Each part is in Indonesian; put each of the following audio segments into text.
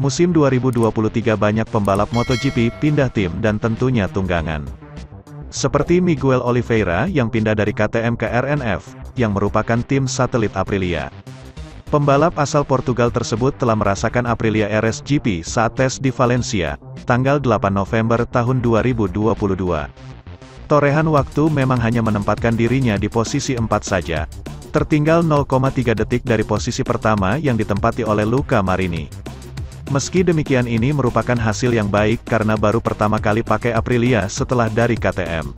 Musim 2023 banyak pembalap MotoGP pindah tim dan tentunya tunggangan. Seperti Miguel Oliveira yang pindah dari KTM ke RNF, yang merupakan tim satelit Aprilia. Pembalap asal Portugal tersebut telah merasakan Aprilia RSGP saat tes di Valencia, tanggal 8 November tahun 2022. Torehan waktu memang hanya menempatkan dirinya di posisi 4 saja. Tertinggal 0,3 detik dari posisi pertama yang ditempati oleh Luca Marini. Meski demikian ini merupakan hasil yang baik karena baru pertama kali pakai Aprilia setelah dari KTM.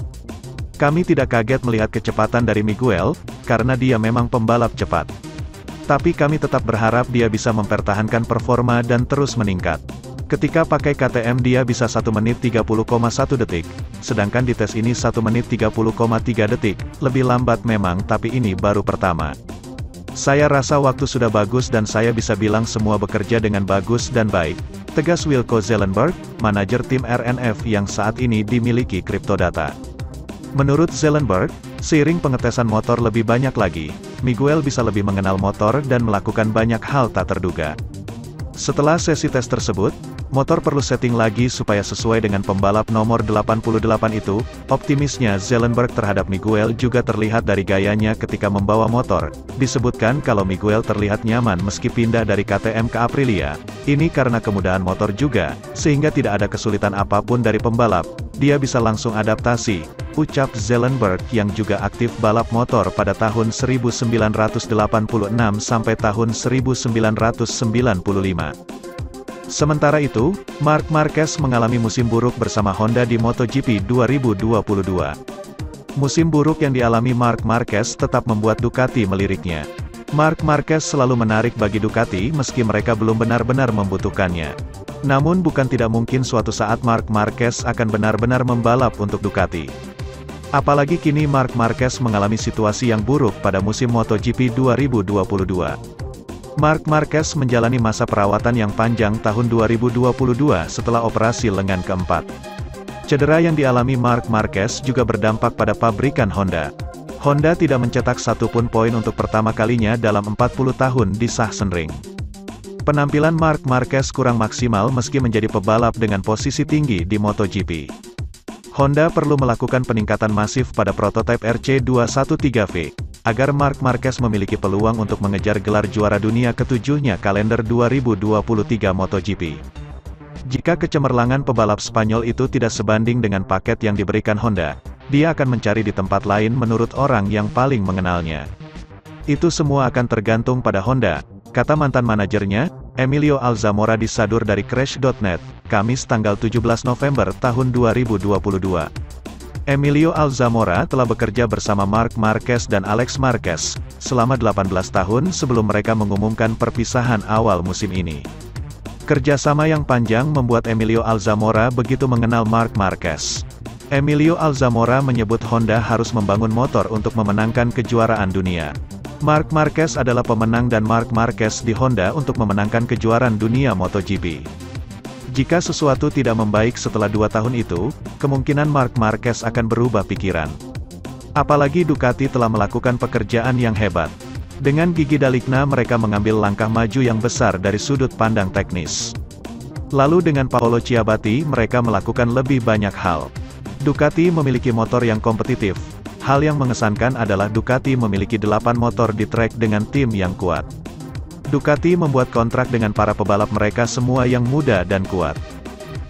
Kami tidak kaget melihat kecepatan dari Miguel, karena dia memang pembalap cepat. Tapi kami tetap berharap dia bisa mempertahankan performa dan terus meningkat. Ketika pakai KTM dia bisa 1 menit 30,1 detik, sedangkan di tes ini 1 menit 30,3 detik, lebih lambat memang tapi ini baru pertama. Saya rasa waktu sudah bagus dan saya bisa bilang semua bekerja dengan bagus dan baik, tegas Wilco Zelenberg, manajer tim RNF yang saat ini dimiliki Cryptodata. Menurut Zelenberg, seiring pengetesan motor lebih banyak lagi, Miguel bisa lebih mengenal motor dan melakukan banyak hal tak terduga. Setelah sesi tes tersebut, motor perlu setting lagi supaya sesuai dengan pembalap nomor 88 itu, optimisnya Zelenberg terhadap Miguel juga terlihat dari gayanya ketika membawa motor. Disebutkan kalau Miguel terlihat nyaman meski pindah dari KTM ke Aprilia, ini karena kemudahan motor juga, sehingga tidak ada kesulitan apapun dari pembalap, dia bisa langsung adaptasi, ucap Zelenberg yang juga aktif balap motor pada tahun 1986 sampai tahun 1995. Sementara itu, Marc Marquez mengalami musim buruk bersama Honda di MotoGP 2022. Musim buruk yang dialami Marc Marquez tetap membuat Ducati meliriknya. Marc Marquez selalu menarik bagi Ducati meski mereka belum benar-benar membutuhkannya. Namun bukan tidak mungkin suatu saat Marc Marquez akan benar-benar membalap untuk Ducati. Apalagi kini Marc Marquez mengalami situasi yang buruk pada musim MotoGP 2022. Marc Marquez menjalani masa perawatan yang panjang tahun 2022 setelah operasi lengan keempat. Cedera yang dialami Marc Marquez juga berdampak pada pabrikan Honda. Honda tidak mencetak satupun poin untuk pertama kalinya dalam 40 tahun di Sachsenring. Penampilan Marc Marquez kurang maksimal meski menjadi pebalap dengan posisi tinggi di MotoGP. Honda perlu melakukan peningkatan masif pada prototipe RC213V. Agar Marc Marquez memiliki peluang untuk mengejar gelar juara dunia ketujuhnya kalender 2023 MotoGP. Jika kecemerlangan pebalap Spanyol itu tidak sebanding dengan paket yang diberikan Honda, dia akan mencari di tempat lain menurut orang yang paling mengenalnya. Itu semua akan tergantung pada Honda, kata mantan manajernya, Emilio Alzamora di Sadur dari Crash.net, Kamis tanggal 17 November tahun 2022. Emilio Alzamora telah bekerja bersama Marc Marquez dan Alex Marquez selama 18 tahun sebelum mereka mengumumkan perpisahan awal musim ini. Kerjasama yang panjang membuat Emilio Alzamora begitu mengenal Marc Marquez. Emilio Alzamora menyebut Honda harus membangun motor untuk memenangkan kejuaraan dunia. Marc Marquez adalah pemenang dan Marc Marquez di Honda untuk memenangkan kejuaraan dunia MotoGP. Jika sesuatu tidak membaik setelah 2 tahun itu, kemungkinan Marc Marquez akan berubah pikiran. Apalagi Ducati telah melakukan pekerjaan yang hebat. Dengan gigi dalikna mereka mengambil langkah maju yang besar dari sudut pandang teknis. Lalu dengan Paolo Ciabatti mereka melakukan lebih banyak hal. Ducati memiliki motor yang kompetitif. Hal yang mengesankan adalah Ducati memiliki 8 motor di trek dengan tim yang kuat. Ducati membuat kontrak dengan para pebalap mereka semua yang muda dan kuat.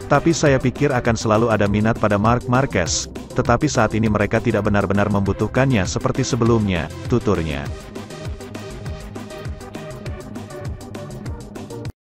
Tapi saya pikir akan selalu ada minat pada Marc Marquez, tetapi saat ini mereka tidak benar-benar membutuhkannya seperti sebelumnya, tuturnya.